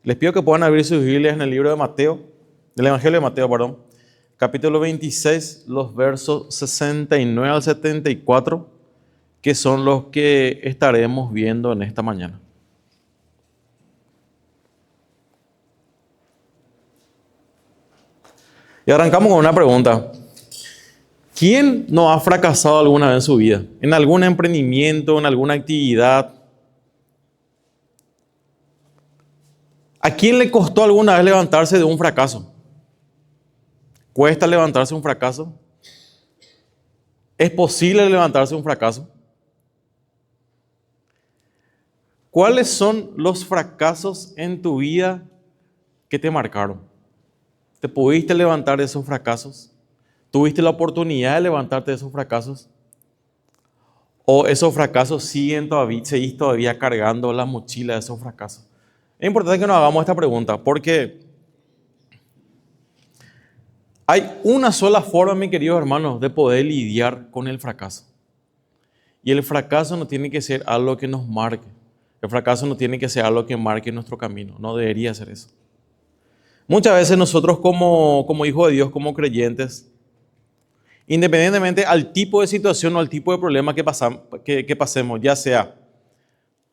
Les pido que puedan abrir sus Biblias en el libro de Mateo, del Evangelio de Mateo, perdón, capítulo 26, los versos 69 al 74, que son los que estaremos viendo en esta mañana. Y arrancamos con una pregunta. ¿Quién no ha fracasado alguna vez en su vida? ¿En algún emprendimiento, en alguna actividad? ¿A quién le costó alguna vez levantarse de un fracaso? ¿Cuesta levantarse de un fracaso? ¿Es posible levantarse de un fracaso? ¿Cuáles son los fracasos en tu vida que te marcaron? ¿Te pudiste levantar de esos fracasos? ¿Tuviste la oportunidad de levantarte de esos fracasos? ¿O esos fracasos seguís todavía cargando la mochila de esos fracasos? Es importante que nos hagamos esta pregunta porque hay una sola forma, mis queridos hermanos, de poder lidiar con el fracaso. Y el fracaso no tiene que ser algo que nos marque. El fracaso no tiene que ser algo que marque nuestro camino. No debería ser eso. Muchas veces nosotros como hijos de Dios, como creyentes, independientemente al tipo de situación o al tipo de problema que pasemos, ya sea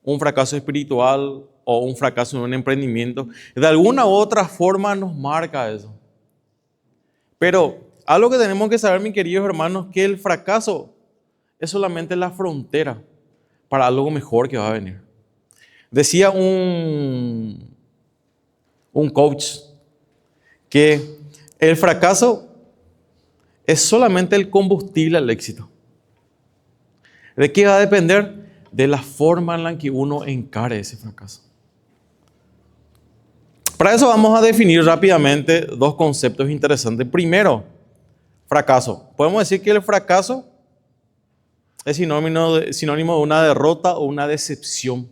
un fracaso espiritual o un fracaso en un emprendimiento, de alguna u otra forma nos marca eso. Pero algo que tenemos que saber, mis queridos hermanos, que el fracaso es solamente la frontera para algo mejor que va a venir. Decía un coach que el fracaso es solamente el combustible al éxito. ¿De qué va a depender? De la forma en la que uno encare ese fracaso. Para eso vamos a definir rápidamente dos conceptos interesantes. Primero, fracaso. Podemos decir que el fracaso es sinónimo de una derrota o una decepción,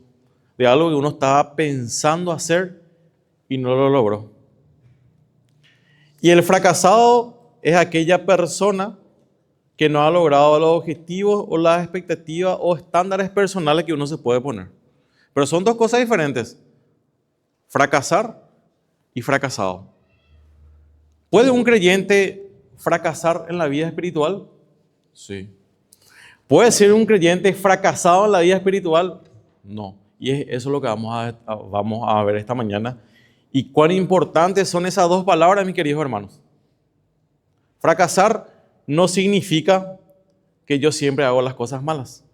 de algo que uno estaba pensando hacer y no lo logró. Y el fracasado es aquella persona que no ha logrado los objetivos o las expectativas o estándares personales que uno se puede poner. Pero son dos cosas diferentes. Fracasar y fracasado. ¿Puede un creyente fracasar en la vida espiritual? Sí. ¿Puede ser un creyente fracasado en la vida espiritual? No. Y eso es lo que vamos a ver esta mañana. Y cuán importantes son esas dos palabras, mis queridos hermanos. Fracasar no significa que yo siempre hago las cosas malas.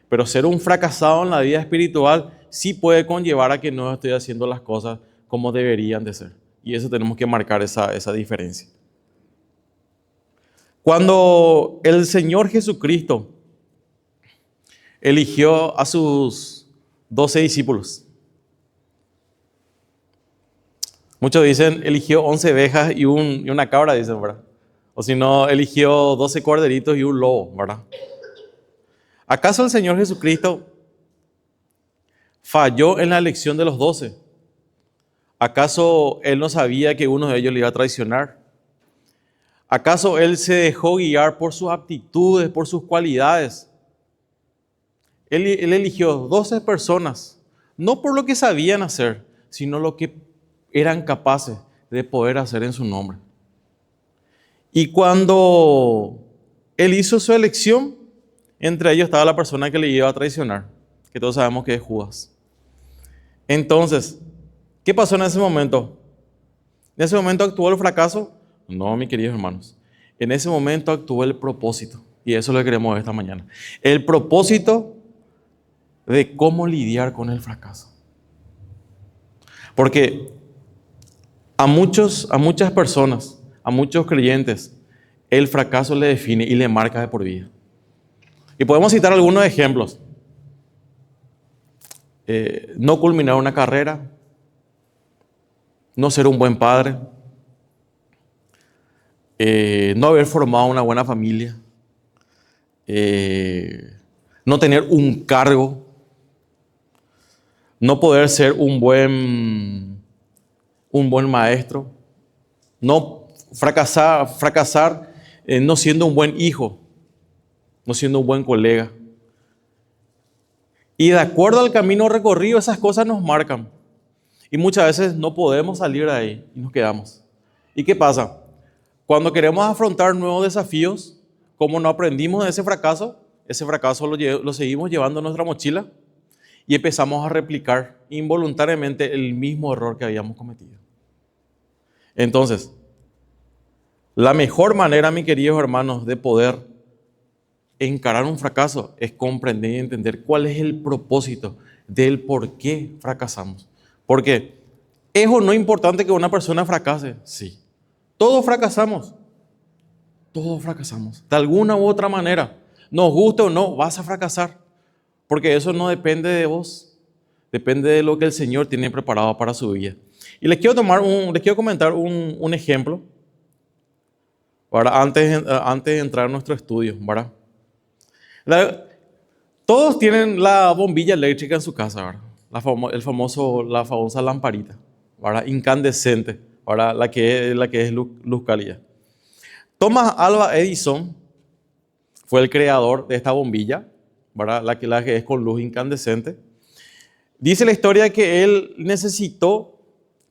Pero ser un fracasado en la vida espiritual sí puede conllevar a que no estoy haciendo las cosas como deberían de ser. Y eso tenemos que marcar esa diferencia. Cuando el Señor Jesucristo eligió a sus 12 discípulos, muchos dicen eligió 11 ovejas y una cabra, dicen, ¿verdad? O si no, eligió 12 corderitos y un lobo, ¿verdad? ¿Acaso el Señor Jesucristo falló en la elección de los 12? ¿Acaso Él no sabía que uno de ellos le iba a traicionar? ¿Acaso Él se dejó guiar por sus aptitudes, por sus cualidades? Él eligió 12 personas, no por lo que sabían hacer, sino lo que eran capaces de poder hacer en su nombre. Y cuando Él hizo su elección, entre ellos estaba la persona que le iba a traicionar, que todos sabemos que es Judas. Entonces, ¿qué pasó en ese momento? ¿En ese momento actuó el fracaso? No, mis queridos hermanos. En ese momento actuó el propósito. Y eso es lo que queremos ver esta mañana. El propósito de cómo lidiar con el fracaso. Porque a muchas personas, a muchos creyentes, el fracaso le define y le marca de por vida. Y podemos citar algunos ejemplos. No culminar una carrera, no ser un buen padre, no haber formado una buena familia, no tener un cargo, no poder ser un buen maestro, no fracasar no siendo un buen hijo, no siendo un buen colega. Y de acuerdo al camino recorrido, esas cosas nos marcan. Y muchas veces no podemos salir de ahí y nos quedamos. ¿Y qué pasa? Cuando queremos afrontar nuevos desafíos, como no aprendimos de ese fracaso lo seguimos llevando en nuestra mochila y empezamos a replicar involuntariamente el mismo error que habíamos cometido. Entonces, la mejor manera, mis queridos hermanos, de poder encarar un fracaso es comprender y entender cuál es el propósito del por qué fracasamos. Porque ¿es o no importante que una persona fracase? Sí. Todos fracasamos. Todos fracasamos. De alguna u otra manera. Nos guste o no, vas a fracasar. Porque eso no depende de vos. Depende de lo que el Señor tiene preparado para su vida. Y les quiero comentar un ejemplo, ¿verdad? Antes de entrar en nuestro estudio, ¿verdad? Todos tienen la bombilla eléctrica en su casa, ¿verdad? La famosa lamparita, ¿verdad? Incandescente, ¿verdad? La que es luz cálida. Thomas Alva Edison fue el creador de esta bombilla, ¿verdad? La que es con luz incandescente. Dice la historia que él necesitó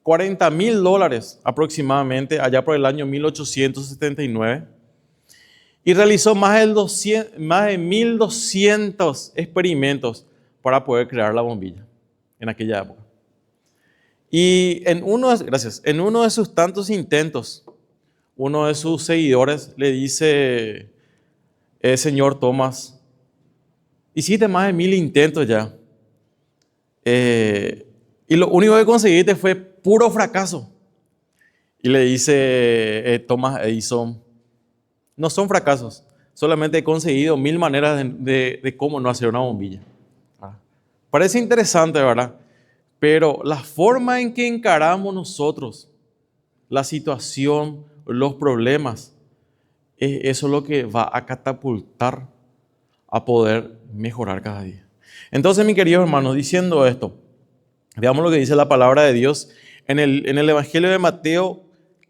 $40,000 aproximadamente allá por el año 1879 y realizó más de 1,200 experimentos para poder crear la bombilla en aquella época. Y en uno de sus tantos intentos, uno de sus seguidores le dice: señor Thomas, hiciste más de 1,000 intentos ya. Y lo único que conseguiste fue puro fracaso. Y le dice Thomas Edison: no son fracasos, solamente he conseguido 1,000 maneras de cómo no hacer una bombilla. Parece interesante, ¿verdad? Pero la forma en que encaramos nosotros la situación, los problemas, eso es lo que va a catapultar a poder mejorar cada día. Entonces, mis queridos hermanos, diciendo esto, veamos lo que dice la palabra de Dios en el Evangelio de Mateo,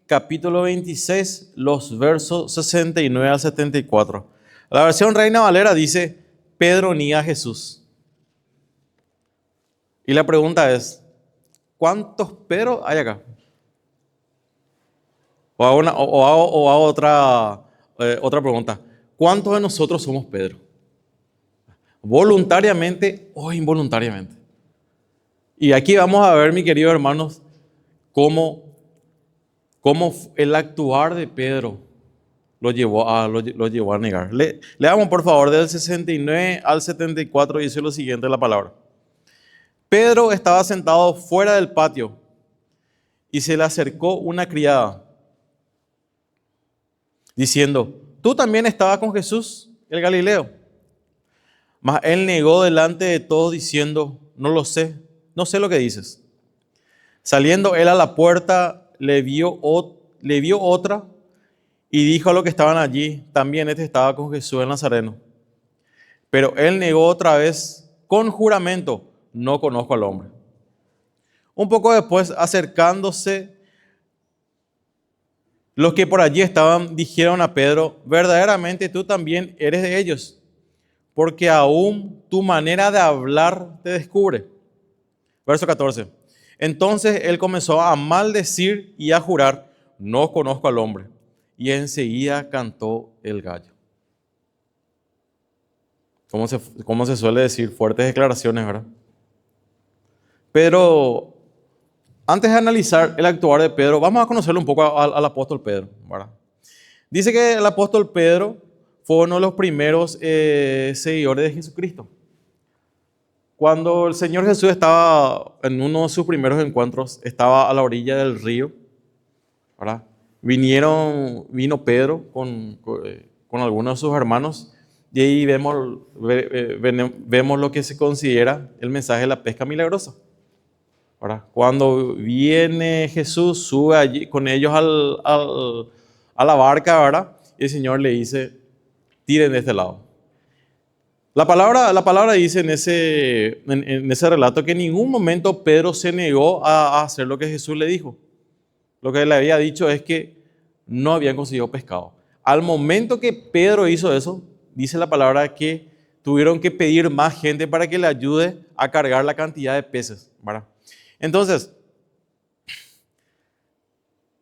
capítulo 26, los versos 69 al 74. La versión Reina Valera dice: Pedro niega a Jesús. Y la pregunta es: ¿cuántos Pedro hay acá? O hago otra pregunta: ¿cuántos de nosotros somos Pedro? ¿Voluntariamente o involuntariamente? Y aquí vamos a ver, mis queridos hermanos, cómo el actuar de Pedro lo llevó a negar. Leamos por favor del 69 al 74, dice lo siguiente la palabra. Pedro estaba sentado fuera del patio y se le acercó una criada, diciendo: ¿tú también estabas con Jesús, el Galileo? Mas él negó delante de todos, diciendo: no lo sé, no sé lo que dices. Saliendo él a la puerta, le vio otra y dijo a los que estaban allí: también este estaba con Jesús el Nazareno. Pero él negó otra vez con juramento: no conozco al hombre. Un poco después, acercándose, los que por allí estaban dijeron a Pedro: verdaderamente tú también eres de ellos, porque aún tu manera de hablar te descubre. Verso 14. Entonces él comenzó a maldecir y a jurar: no conozco al hombre. Y enseguida cantó el gallo. Como se suele decir, fuertes declaraciones, ¿verdad? Pero antes de analizar el actuar de Pedro, vamos a conocerlo un poco al apóstol Pedro, ¿verdad? Dice que el apóstol Pedro fue uno de los primeros seguidores de Jesucristo. Cuando el Señor Jesús estaba en uno de sus primeros encuentros, estaba a la orilla del río, ¿verdad? Vino Pedro con algunos de sus hermanos y ahí vemos lo que se considera el mensaje de la pesca milagrosa, ¿verdad? Cuando viene Jesús, sube allí con ellos a la barca, ¿verdad? Y el Señor le dice: tiren de este lado. La palabra dice en ese relato que en ningún momento Pedro se negó a hacer lo que Jesús le dijo. Lo que le había dicho es que no habían conseguido pescado. Al momento que Pedro hizo eso, dice la palabra que tuvieron que pedir más gente para que le ayude a cargar la cantidad de peces, ¿verdad? Entonces,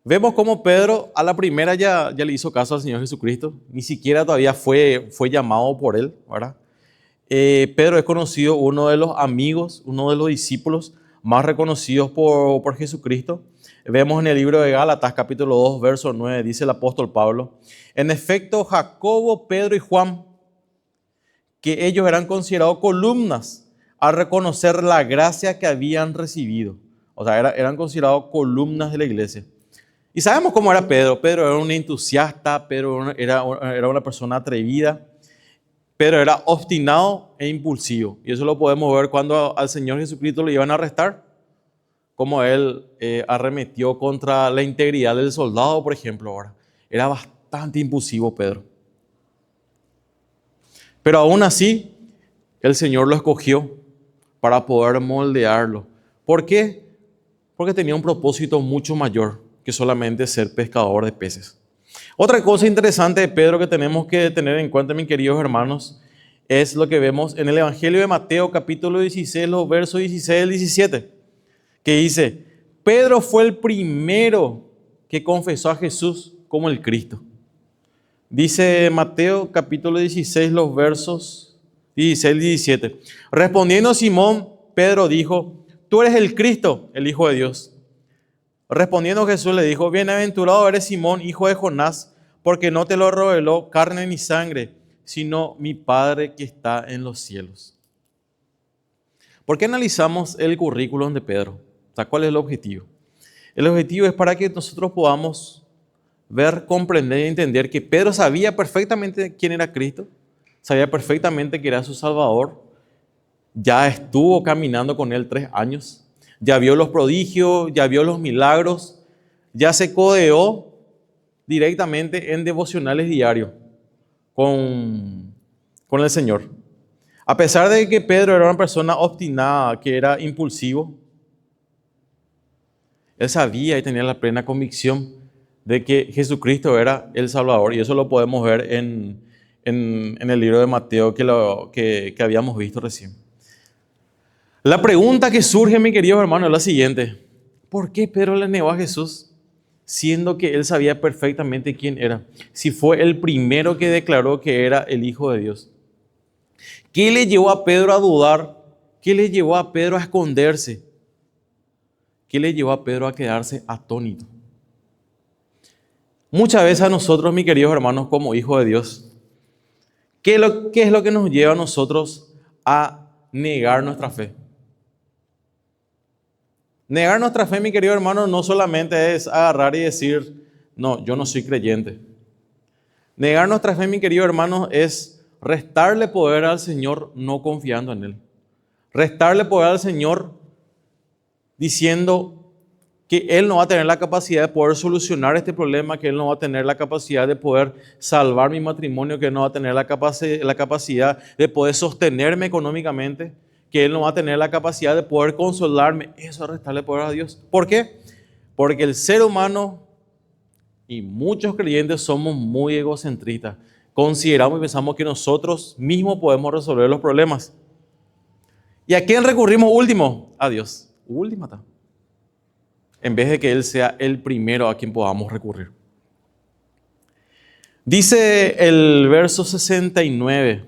Vemos cómo Pedro a la primera ya le hizo caso al Señor Jesucristo, ni siquiera todavía fue llamado por él, ¿verdad? Pedro es conocido uno de los amigos, uno de los discípulos más reconocidos por Jesucristo. Vemos en el libro de Gálatas, capítulo 2, verso 9, dice el apóstol Pablo: en efecto, Jacobo, Pedro y Juan, que ellos eran considerados columnas al reconocer la gracia que habían recibido. O sea, eran considerados columnas de la iglesia. Y sabemos cómo era Pedro. Pedro era un entusiasta, Pedro era una persona atrevida. Pedro era obstinado e impulsivo. Y eso lo podemos ver cuando al Señor Jesucristo lo iban a arrestar. Como él arremetió contra la integridad del soldado, por ejemplo. Ahora, era bastante impulsivo Pedro. Pero aún así, el Señor lo escogió para poder moldearlo. ¿Por qué? Porque tenía un propósito mucho mayor que solamente ser pescador de peces. Otra cosa interesante de Pedro que tenemos que tener en cuenta, mis queridos hermanos, es lo que vemos en el Evangelio de Mateo, capítulo 16, los versos 16 al 17, que dice: Pedro fue el primero que confesó a Jesús como el Cristo. Dice Mateo, capítulo 16, los versos 16 al 17. Respondiendo Simón, Pedro dijo: tú eres el Cristo, el Hijo de Dios. Respondiendo Jesús le dijo: bienaventurado eres Simón, hijo de Jonás, porque no te lo reveló carne ni sangre, sino mi Padre que está en los cielos. ¿Por qué analizamos el currículum de Pedro? O sea, ¿cuál es el objetivo? El objetivo es para que nosotros podamos ver, comprender y entender que Pedro sabía perfectamente quién era Cristo, sabía perfectamente que era su Salvador, ya estuvo caminando con él 3 años, ya vio los prodigios, ya vio los milagros, ya se codeó directamente en devocionales diarios con el Señor. A pesar de que Pedro era una persona obstinada, que era impulsivo, él sabía y tenía la plena convicción de que Jesucristo era el Salvador, y eso lo podemos ver en el libro de Mateo que habíamos visto recién. La pregunta que surge, mi querido hermano, es la siguiente: ¿por qué Pedro le negó a Jesús, siendo que él sabía perfectamente quién era? Si fue el primero que declaró que era el Hijo de Dios. ¿Qué le llevó a Pedro a dudar? ¿Qué le llevó a Pedro a esconderse? ¿Qué le llevó a Pedro a quedarse atónito? Muchas veces a nosotros, mis queridos hermanos, como hijos de Dios, ¿qué es lo que nos lleva a nosotros a negar nuestra fe? Negar nuestra fe, mi querido hermano, no solamente es agarrar y decir: no, yo no soy creyente. Negar nuestra fe, mi querido hermano, es restarle poder al Señor no confiando en Él. Restarle poder al Señor diciendo que Él no va a tener la capacidad de poder solucionar este problema, que Él no va a tener la capacidad de poder salvar mi matrimonio, que Él no va a tener la capacidad de poder sostenerme económicamente, que Él no va a tener la capacidad de poder consolarme. Eso es restarle poder a Dios. ¿Por qué? Porque el ser humano y muchos creyentes somos muy egocentristas. Consideramos y pensamos que nosotros mismos podemos resolver los problemas. ¿Y a quién recurrimos último? A Dios. Última. En vez de que Él sea el primero a quien podamos recurrir. Dice el verso 69.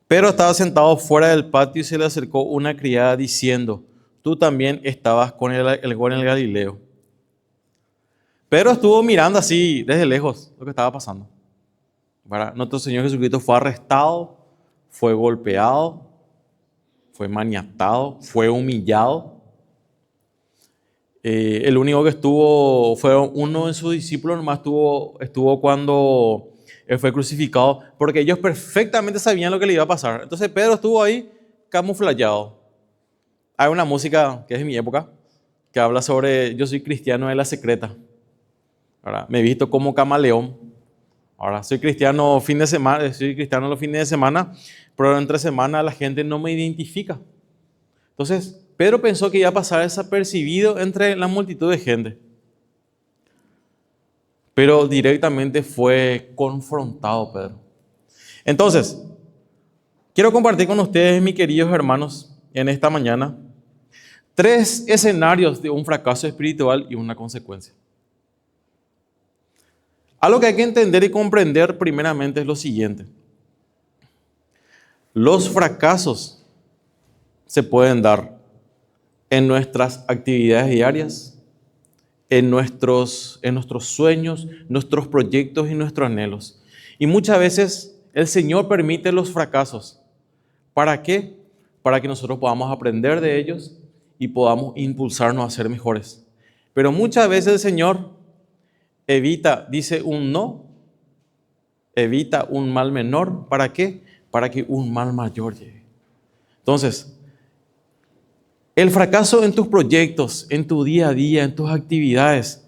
Pedro estaba sentado fuera del patio y se le acercó una criada diciendo: tú también estabas con el Galileo. Pedro estuvo mirando así desde lejos lo que estaba pasando. Nuestro Señor Jesucristo fue arrestado, fue golpeado, fue maniatado, fue humillado. El único que estuvo fue uno de sus discípulos, nomás estuvo cuando Él fue crucificado, porque ellos perfectamente sabían lo que le iba a pasar. Entonces Pedro estuvo ahí camuflado. Hay una música que es de mi época, que habla sobre: yo soy cristiano de la secreta. Ahora, me he visto como camaleón. Ahora, soy cristiano los fines de semana, pero entre semana la gente no me identifica. Entonces, Pedro pensó que iba a pasar desapercibido entre la multitud de gente. Pero directamente fue confrontado Pedro. Entonces, quiero compartir con ustedes, mis queridos hermanos, en esta mañana, Tres escenarios de un fracaso espiritual y una consecuencia. Algo que hay que entender y comprender primeramente es lo siguiente. Los fracasos se pueden dar en nuestras actividades diarias, en nuestros sueños, nuestros proyectos y nuestros anhelos. Y muchas veces el Señor permite los fracasos. ¿Para qué? Para que nosotros podamos aprender de ellos y podamos impulsarnos a ser mejores. Pero muchas veces el Señor dice un no, evita un mal menor. ¿Para qué? Para que un mal mayor llegue. Entonces, el fracaso en tus proyectos, en tu día a día, en tus actividades,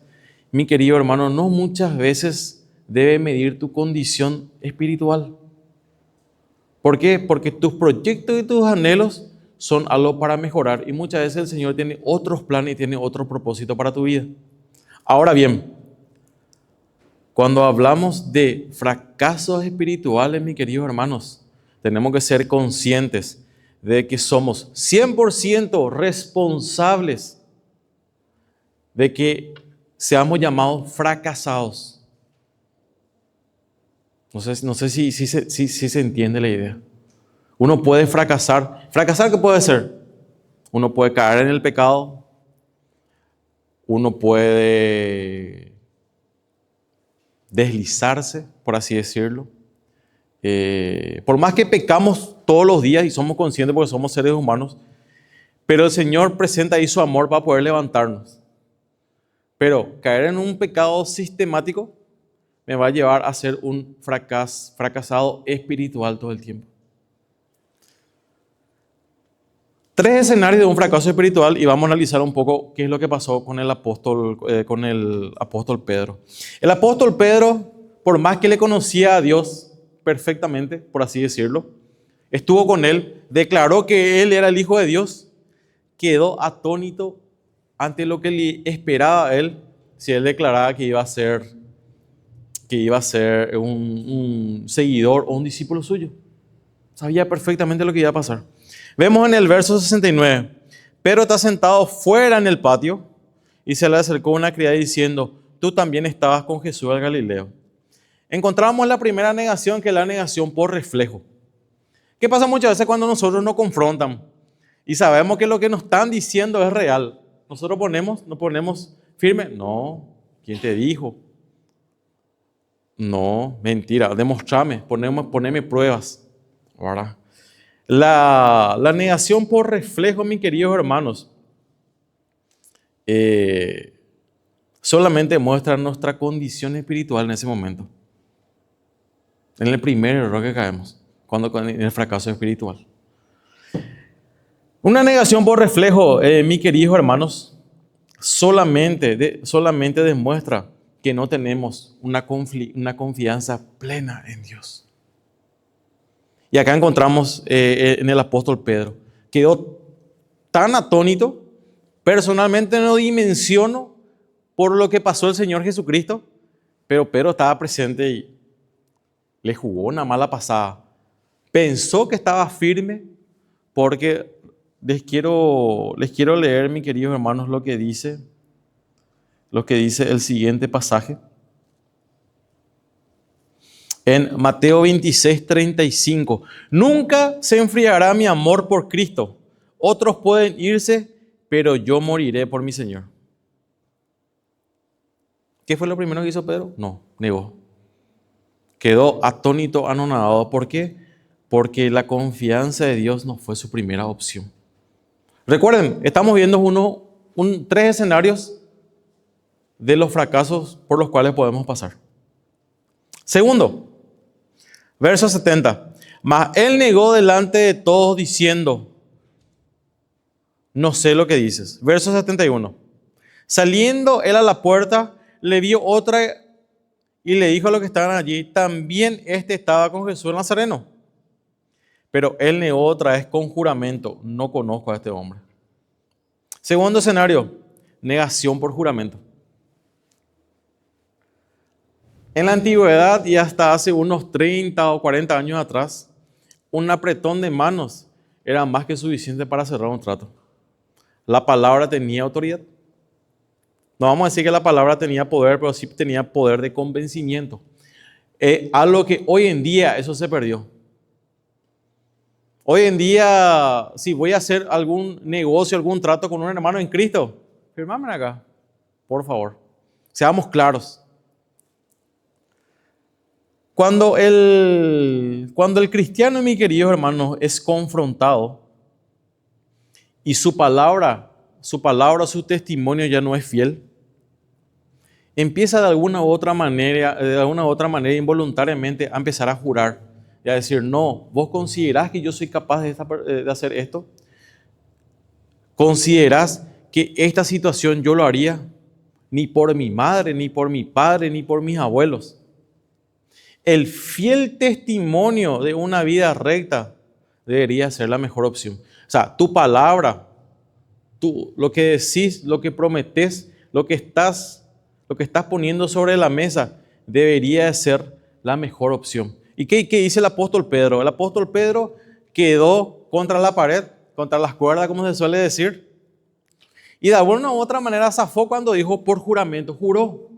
mi querido hermano, no muchas veces debe medir tu condición espiritual. ¿Por qué? Porque tus proyectos y tus anhelos son algo para mejorar y muchas veces el Señor tiene otros planes y tiene otro propósito para tu vida. Ahora bien, cuando hablamos de fracasos espirituales, mis queridos hermanos, tenemos que ser conscientes de que somos 100% responsables de que seamos llamados fracasados. No sé si se entiende la idea. Uno puede fracasar. ¿Fracasar qué puede ser? Uno puede caer en el pecado. Uno puede deslizarse, por así decirlo. Por más que pecamos todos los días y somos conscientes porque somos seres humanos, pero el Señor presenta ahí su amor para poder levantarnos. Pero caer en un pecado sistemático me va a llevar a ser un fracasado espiritual todo el tiempo. Tres escenarios de un fracaso espiritual y vamos a analizar un poco qué es lo que pasó con el apóstol Pedro. El apóstol Pedro, por más que le conocía a Dios perfectamente, por así decirlo, estuvo con él, declaró que él era el Hijo de Dios, quedó atónito ante lo que le esperaba a él si él declaraba que iba a ser un seguidor o un discípulo suyo. Sabía perfectamente lo que iba a pasar. Vemos en el verso 69, Pedro está sentado fuera en el patio y se le acercó una criada diciendo, tú también estabas con Jesús el Galileo. Encontramos la primera negación, que es la negación por reflejo. ¿Qué pasa muchas veces cuando nosotros nos confrontan y sabemos que lo que nos están diciendo es real? Nosotros nos ponemos firme. No, ¿quién te dijo? No, mentira, demostrame, poneme pruebas. ¿Verdad? La negación por reflejo, mis queridos hermanos, solamente muestra nuestra condición espiritual en ese momento. En el primer error que caemos, en el fracaso espiritual. Una negación por reflejo, mis queridos hermanos, solamente demuestra que no tenemos una confianza plena en Dios. Y acá encontramos en el apóstol Pedro. Quedó tan atónito, personalmente no dimensiono por lo que pasó el Señor Jesucristo, pero Pedro estaba presente y le jugó una mala pasada. Pensó que estaba firme porque les quiero leer, mis queridos hermanos, lo que dice el siguiente pasaje. En Mateo 26:35, nunca se enfriará mi amor por Cristo. Otros pueden irse, pero yo moriré por mi Señor. ¿Qué fue lo primero que hizo Pedro? No, negó. Quedó atónito, anonadado. ¿Por qué? Porque la confianza de Dios no fue su primera opción. Recuerden, estamos viendo tres escenarios de los fracasos por los cuales podemos pasar. Segundo, verso 70. Mas él negó delante de todos diciendo, no sé lo que dices. Verso 71. Saliendo él a la puerta, le vio otra y le dijo a los que estaban allí, también estaba con Jesús el Nazareno. Pero él negó otra vez con juramento, no conozco a este hombre. Segundo escenario, negación por juramento. En la antigüedad y hasta hace unos 30 o 40 años atrás, un apretón de manos era más que suficiente para cerrar un trato. la palabra tenía autoridad. No vamos a decir que la palabra tenía poder, pero sí tenía poder de convencimiento. Algo que hoy en día eso se perdió. Hoy en día, si voy a hacer algún negocio, algún trato con un hermano en Cristo, firmame acá, por favor. Seamos claros. Cuando el cristiano, mis queridos hermanos, es confrontado y su palabra, su testimonio ya no es fiel, empieza de alguna u otra manera involuntariamente a empezar a jurar y a decir, no, ¿vos considerás que yo soy capaz de hacer esto? ¿Considerás que esta situación yo lo haría? Ni por mi madre, ni por mi padre, ni por mis abuelos. El fiel testimonio de una vida recta debería ser la mejor opción. O sea, tu palabra, lo que decís, lo que prometés, lo que estás poniendo sobre la mesa, debería ser la mejor opción. ¿Y qué dice el apóstol Pedro? El apóstol Pedro quedó contra la pared, contra las cuerdas, como se suele decir. Y de alguna u otra manera zafó cuando dijo por juramento, juró.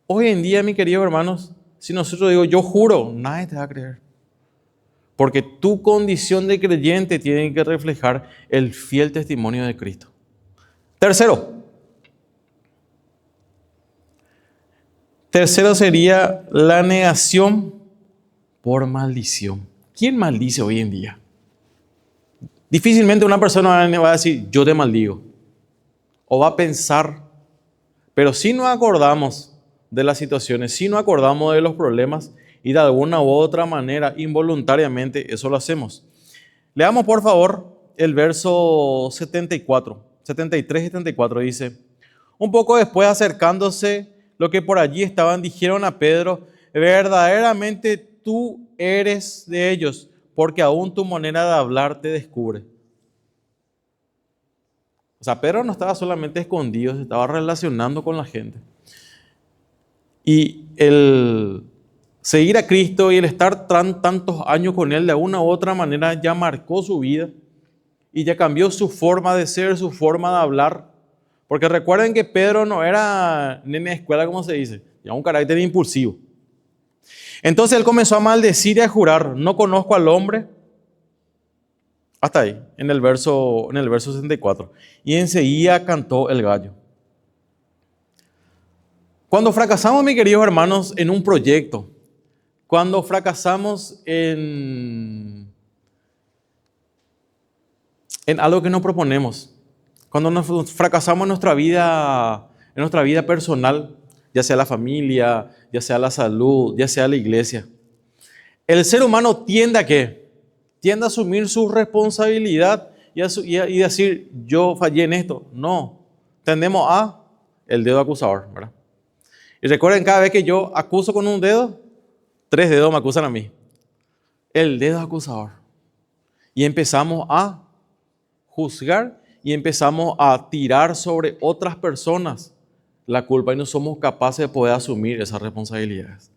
Hoy en día, mis queridos hermanos, si nosotros digo yo juro, nadie te va a creer. Porque tu condición de creyente tiene que reflejar el fiel testimonio de Cristo. Tercero sería la negación por maldición. ¿Quién maldice hoy en día? Difícilmente una persona va a decir, yo te maldigo. O va a pensar, pero si nos acordamos de las situaciones, si nos acordamos de los problemas y de alguna u otra manera, involuntariamente, eso lo hacemos. Leamos por favor el verso 74, 73 y 74 dice, un poco después acercándose, lo que por allí estaban dijeron a Pedro, verdaderamente tú eres de ellos, porque aún tu manera de hablar te descubre. O sea, Pedro no estaba solamente escondido, se estaba relacionando con la gente. Y el seguir a Cristo y el estar tantos años con Él de una u otra manera ya marcó su vida y ya cambió su forma de ser, su forma de hablar. Porque recuerden que Pedro no era nene de escuela, como se dice, ya un carácter impulsivo. Entonces él comenzó a maldecir y a jurar, no conozco al hombre. Hasta ahí, en el verso 64. Y enseguida cantó el gallo. Cuando fracasamos, mis queridos hermanos, en un proyecto, cuando fracasamos en algo que nos proponemos, cuando nos fracasamos en nuestra vida personal, ya sea la familia, ya sea la salud, ya sea la iglesia, el ser humano tiende a ¿qué? Tiende a asumir su responsabilidad y decir, yo fallé en esto. No, tendemos a el dedo acusador, ¿verdad? Y recuerden, cada vez que yo acuso con un dedo, 3 dedos me acusan a mí. El dedo acusador. Y empezamos a juzgar y empezamos a tirar sobre otras personas la culpa y no somos capaces de poder asumir esas responsabilidades.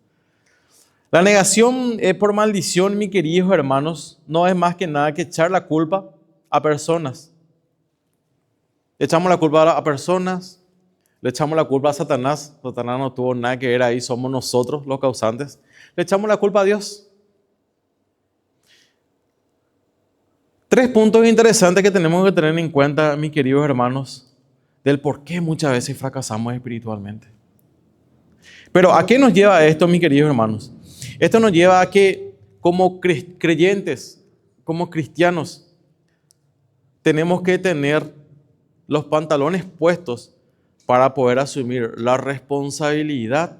La negación por maldición, mis queridos hermanos, no es más que nada que echar la culpa a personas. Echamos la culpa a personas. Le echamos la culpa a Satanás. Satanás no tuvo nada que ver ahí, somos nosotros los causantes. Le echamos la culpa a Dios. 3 puntos interesantes que tenemos que tener en cuenta, mis queridos hermanos, del por qué muchas veces fracasamos espiritualmente. Pero ¿a qué nos lleva esto, mis queridos hermanos? Esto nos lleva a que como creyentes, como cristianos, tenemos que tener los pantalones puestos para poder asumir la responsabilidad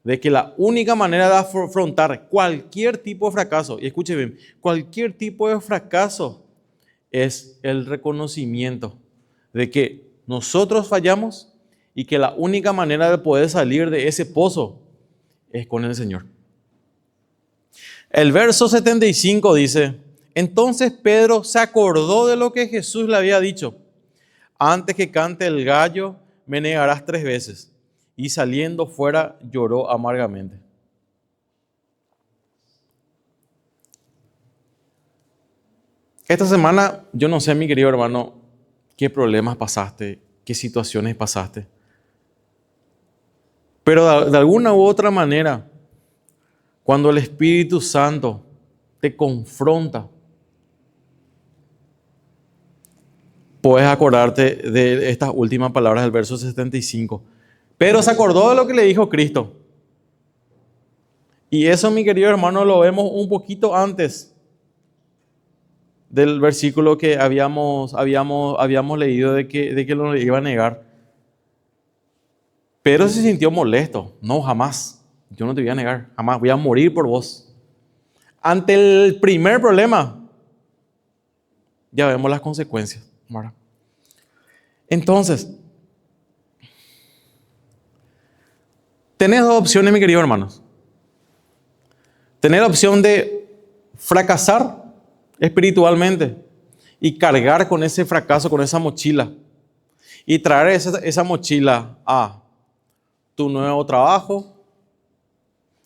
de que la única manera de afrontar cualquier tipo de fracaso, y escuchen bien, cualquier tipo de fracaso es el reconocimiento de que nosotros fallamos y que la única manera de poder salir de ese pozo es con el Señor. El verso 75 dice, entonces Pedro se acordó de lo que Jesús le había dicho, antes que cante el gallo, me negarás 3 veces. Y saliendo fuera lloró amargamente. Esta semana, yo no sé, mi querido hermano, qué problemas pasaste, qué situaciones pasaste. Pero de alguna u otra manera, cuando el Espíritu Santo te confronta, puedes acordarte de estas últimas palabras del verso 75. Pero se acordó de lo que le dijo Cristo. Y eso, mi querido hermano, lo vemos un poquito antes del versículo que habíamos leído de que lo iba a negar. Pedro se sintió molesto. No, jamás. Yo no te voy a negar. Jamás. Voy a morir por vos. Ante el primer problema, ya vemos las consecuencias. ¿Verdad? Entonces, tenés dos opciones, mi querido hermanos. Tenés la opción de fracasar espiritualmente y cargar con ese fracaso, con esa mochila. Y traer esa mochila a tu nuevo trabajo,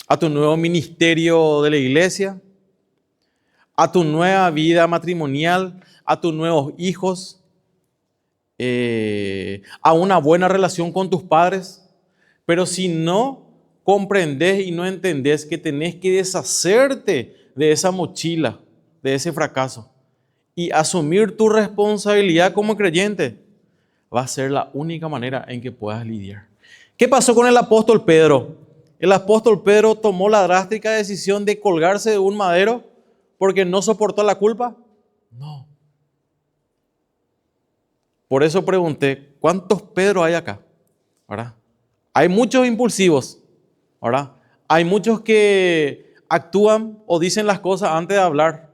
a tu nuevo ministerio de la iglesia, a tu nueva vida matrimonial, a tus nuevos hijos, a una buena relación con tus padres. Pero si no comprendés y no entendés que tenés que deshacerte de esa mochila, de ese fracaso, y asumir tu responsabilidad como creyente, va a ser la única manera en que puedas lidiar. ¿Qué pasó con el apóstol Pedro? El apóstol Pedro tomó la drástica decisión de colgarse de un madero porque no soportó la culpa. No. Por eso pregunté, ¿cuántos Pedro hay acá? ¿Verdad? Hay muchos impulsivos, ¿verdad? Hay muchos que actúan o dicen las cosas antes de hablar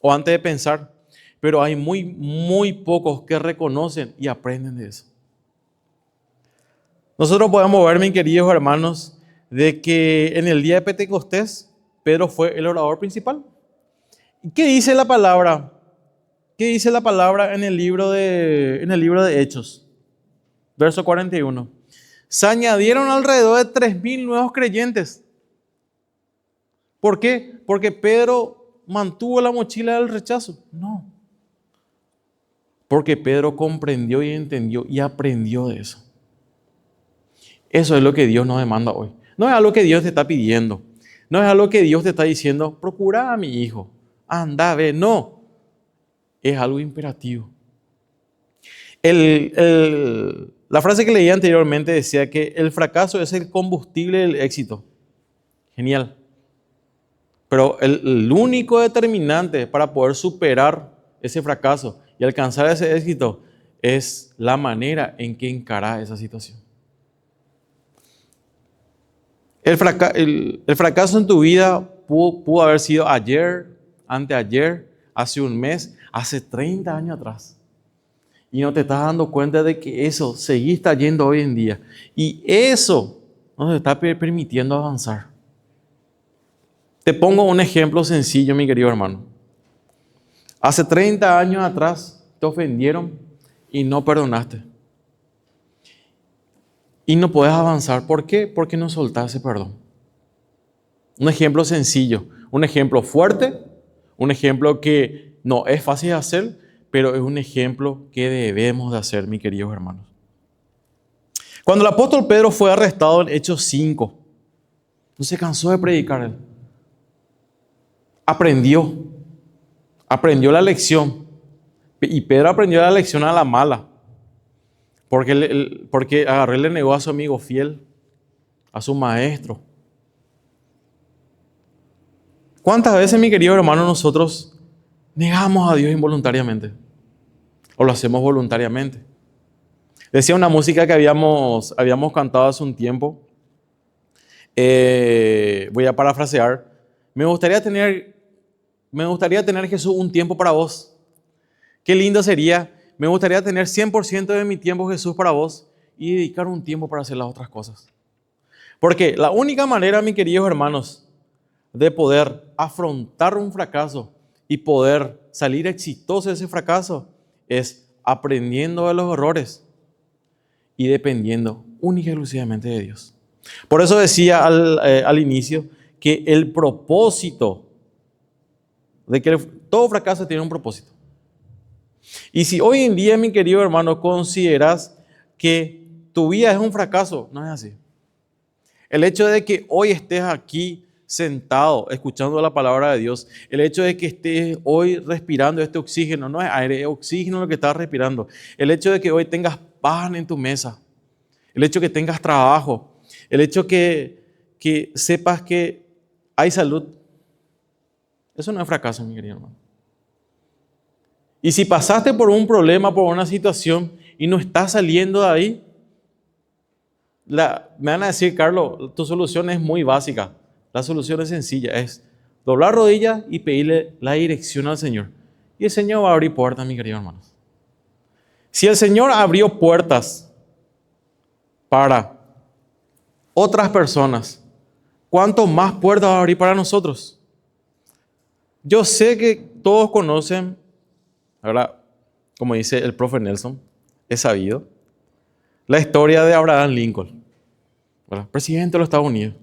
o antes de pensar, pero hay muy pocos que reconocen y aprenden de eso. Nosotros podemos ver, mis queridos hermanos, de que en el día de Pentecostés, Pedro fue el orador principal. ¿Qué dice la palabra? ¿Qué dice la palabra en el libro de Hechos? Verso 41. Se añadieron alrededor de 3.000 nuevos creyentes. ¿Por qué? Porque Pedro mantuvo la mochila del rechazo. No. Porque Pedro comprendió y entendió y aprendió de eso. Eso es lo que Dios nos demanda hoy. No es algo que Dios te está pidiendo. No es algo que Dios te está diciendo, procura a mi hijo, anda, ve. No. Es algo imperativo. La frase que leí anteriormente decía que el fracaso es el combustible del éxito. Genial. Pero el único determinante para poder superar ese fracaso y alcanzar ese éxito es la manera en que encarás esa situación. El fracaso en tu vida pudo haber sido ayer, anteayer, hace un mes, hace 30 años atrás. Y no te estás dando cuenta de que eso seguís yendo hoy en día. Y eso no te está permitiendo avanzar. Te pongo un ejemplo sencillo, mi querido hermano. Hace 30 años atrás te ofendieron y no perdonaste. Y no puedes avanzar. ¿Por qué? Porque no soltaste perdón. Un ejemplo sencillo, un ejemplo fuerte, un ejemplo que no es fácil de hacer, pero es un ejemplo que debemos de hacer, mis queridos hermanos. Cuando el apóstol Pedro fue arrestado en Hechos 5, no se cansó de predicar él. Aprendió la lección. Y Pedro aprendió la lección a la mala. Porque agarró y le negó a su amigo fiel, a su maestro. ¿Cuántas veces, mi querido hermano, nosotros negamos a Dios involuntariamente? ¿O lo hacemos voluntariamente? Decía una música que habíamos cantado hace un tiempo. Voy a parafrasear. Me gustaría tener Jesús un tiempo para vos. Qué lindo sería. Me gustaría tener 100% de mi tiempo, Jesús, para vos y dedicar un tiempo para hacer las otras cosas. Porque la única manera, mis queridos hermanos, de poder afrontar un fracaso y poder salir exitoso de ese fracaso es aprendiendo de los errores y dependiendo única y exclusivamente de Dios. Por eso decía al inicio que el propósito de que todo fracaso tiene un propósito. Y si hoy en día, mi querido hermano, consideras que tu vida es un fracaso, no es así. El hecho de que hoy estés aquí sentado escuchando la palabra de Dios, el hecho de que estés hoy respirando este oxígeno, no es aire, es oxígeno lo que estás respirando. El hecho de que hoy tengas pan en tu mesa, el hecho de que tengas trabajo, el hecho que sepas que hay salud, eso no es fracaso, mi querido hermano. Y si pasaste por un problema, por una situación y no estás saliendo de ahí, me van a decir, Carlos, tu solución es muy básica. La solución es sencilla, es doblar rodillas y pedirle la dirección al Señor. Y el Señor va a abrir puertas, mis queridos hermanos. Si el Señor abrió puertas para otras personas, ¿cuánto más puertas va a abrir para nosotros? Yo sé que todos conocen, ahora, como dice el profe Nelson, es sabido, la historia de Abraham Lincoln, ¿verdad? Presidente de los Estados Unidos.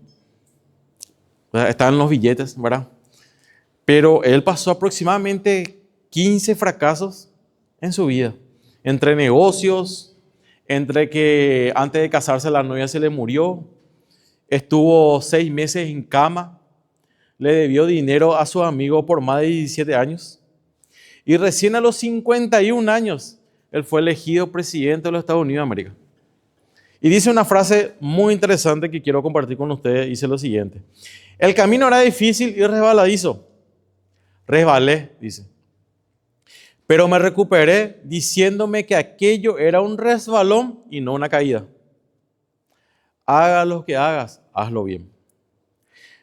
Está en los billetes, ¿verdad? Pero él pasó aproximadamente 15 fracasos en su vida. Entre negocios, entre que antes de casarse la novia se le murió, estuvo 6 meses en cama, le debió dinero a su amigo por más de 17 años. Y recién a los 51 años, él fue elegido presidente de los Estados Unidos de América. Y dice una frase muy interesante que quiero compartir con ustedes. Dice lo siguiente: el camino era difícil y resbaladizo. Resbalé, dice. Pero me recuperé diciéndome que aquello era un resbalón y no una caída. Haga lo que hagas, hazlo bien.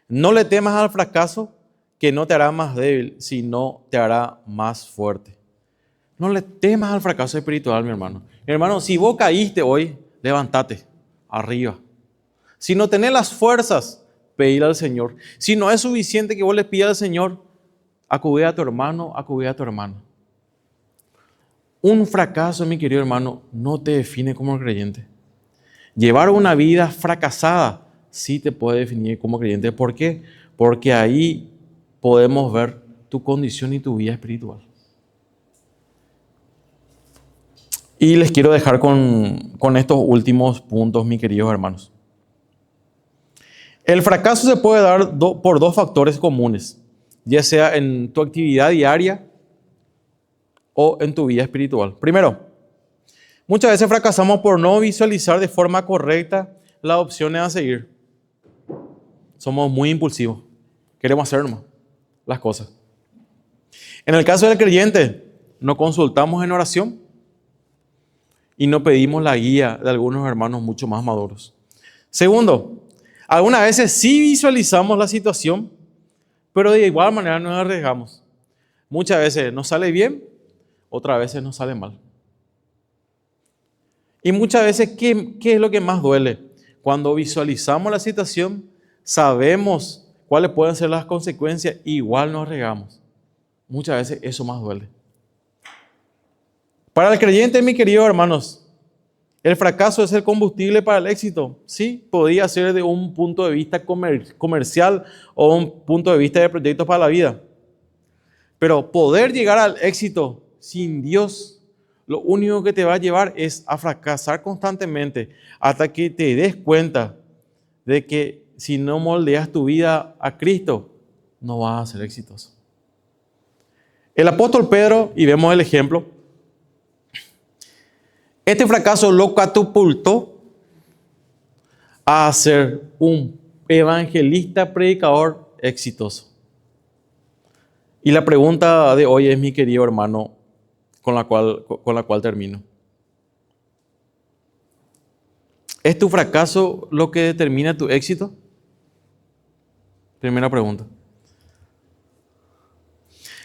No le temas al fracaso, que no te hará más débil, sino te hará más fuerte. No le temas al fracaso espiritual, mi hermano. Mi hermano, si vos caíste hoy, levántate arriba. Si no tenés las fuerzas, pedir al Señor. Si no es suficiente que vos le pidas al Señor, acude a tu hermano, acude a tu hermana. Un fracaso, mi querido hermano, no te define como creyente. Llevar una vida fracasada sí te puede definir como creyente. ¿Por qué? Porque ahí podemos ver tu condición y tu vida espiritual. Y les quiero dejar con estos últimos puntos, mis queridos hermanos. El fracaso se puede dar por dos factores comunes, ya sea en tu actividad diaria o en tu vida espiritual. Primero, muchas veces fracasamos por no visualizar de forma correcta las opciones a seguir. Somos muy impulsivos, queremos hacer nomás las cosas. En el caso del creyente, no consultamos en oración y no pedimos la guía de algunos hermanos mucho más maduros. Segundo, algunas veces sí visualizamos la situación, pero de igual manera nos arriesgamos. Muchas veces nos sale bien, otras veces nos sale mal. Y muchas veces, ¿qué es lo que más duele? Cuando visualizamos la situación, sabemos cuáles pueden ser las consecuencias, igual nos arriesgamos. Muchas veces eso más duele. Para el creyente, mis queridos hermanos, ¿el fracaso es el combustible para el éxito? Sí, podría ser de un punto de vista comercial o un punto de vista de proyectos para la vida. Pero poder llegar al éxito sin Dios, lo único que te va a llevar es a fracasar constantemente hasta que te des cuenta de que si no moldeas tu vida a Cristo, no vas a ser exitoso. El apóstol Pedro, y vemos el ejemplo, este fracaso lo catapultó a ser un evangelista, predicador exitoso. Y la pregunta de hoy es, mi querido hermano, con la cual termino. ¿Es tu fracaso lo que determina tu éxito? Primera pregunta.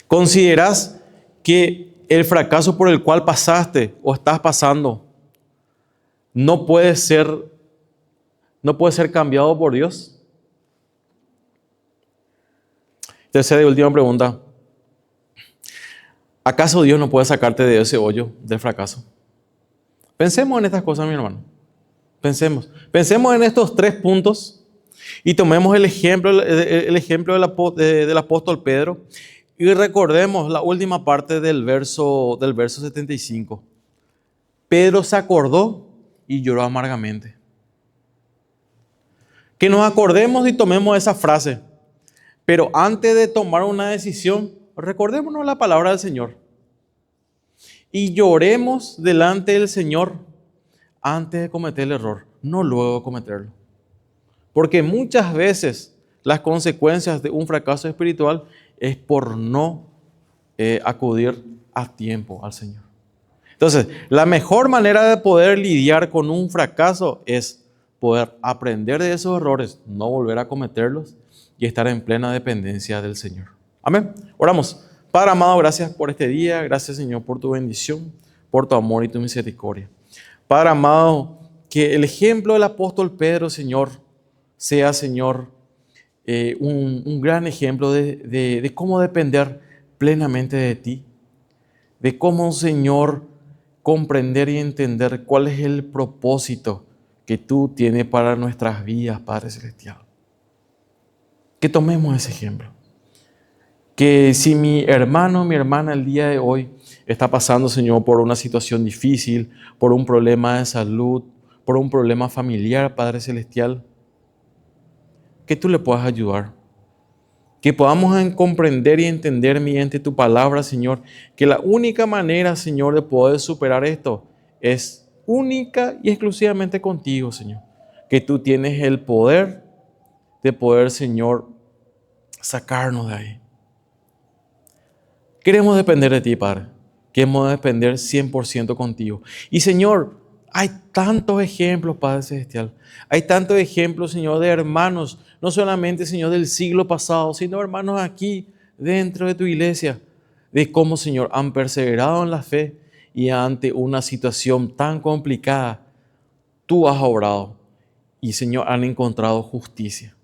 ¿Consideras que el fracaso por el cual pasaste o estás pasando no puede ser cambiado por Dios? Tercera y última pregunta. ¿Acaso Dios no puede sacarte de ese hoyo del fracaso? Pensemos en estas cosas, mi hermano. Pensemos en estos 3 puntos y tomemos el ejemplo del apóstol Pedro. Y recordemos la última parte del verso 75. Pedro se acordó y lloró amargamente. Que nos acordemos y tomemos esa frase. Pero antes de tomar una decisión, recordémonos la palabra del Señor. Y lloremos delante del Señor antes de cometer el error, no luego de cometerlo. Porque muchas veces las consecuencias de un fracaso espiritual es por no acudir a tiempo al Señor. Entonces, la mejor manera de poder lidiar con un fracaso es poder aprender de esos errores, no volver a cometerlos y estar en plena dependencia del Señor. Amén. Oramos. Padre amado, gracias por este día. Gracias, Señor, por tu bendición, por tu amor y tu misericordia. Padre amado, que el ejemplo del apóstol Pedro, Señor, sea, Señor, un gran ejemplo de cómo depender plenamente de ti, de cómo, Señor, comprender y entender cuál es el propósito que tú tienes para nuestras vidas, Padre Celestial. Que tomemos ese ejemplo. Que si mi hermano o mi hermana el día de hoy está pasando, Señor, por una situación difícil, por un problema de salud, por un problema familiar, Padre Celestial, que tú le puedas ayudar. Que podamos comprender y entender mediante tu palabra, Señor, que la única manera, Señor, de poder superar esto es única y exclusivamente contigo, Señor. Que tú tienes el poder de poder, Señor, sacarnos de ahí. Queremos depender de ti, Padre. Queremos depender 100% contigo. Y, Señor, hay tantos ejemplos, Padre Celestial. Hay tantos ejemplos, Señor, de hermanos, no solamente, Señor, del siglo pasado, sino hermanos aquí, dentro de tu iglesia, de cómo, Señor, han perseverado en la fe y ante una situación tan complicada, tú has obrado y, Señor, han encontrado justicia.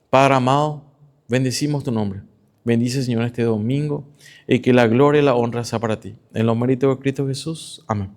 Padre amado, bendecimos tu nombre. Bendice, Señor, este domingo y que la gloria y la honra sea para ti. En los méritos de Cristo Jesús. Amén.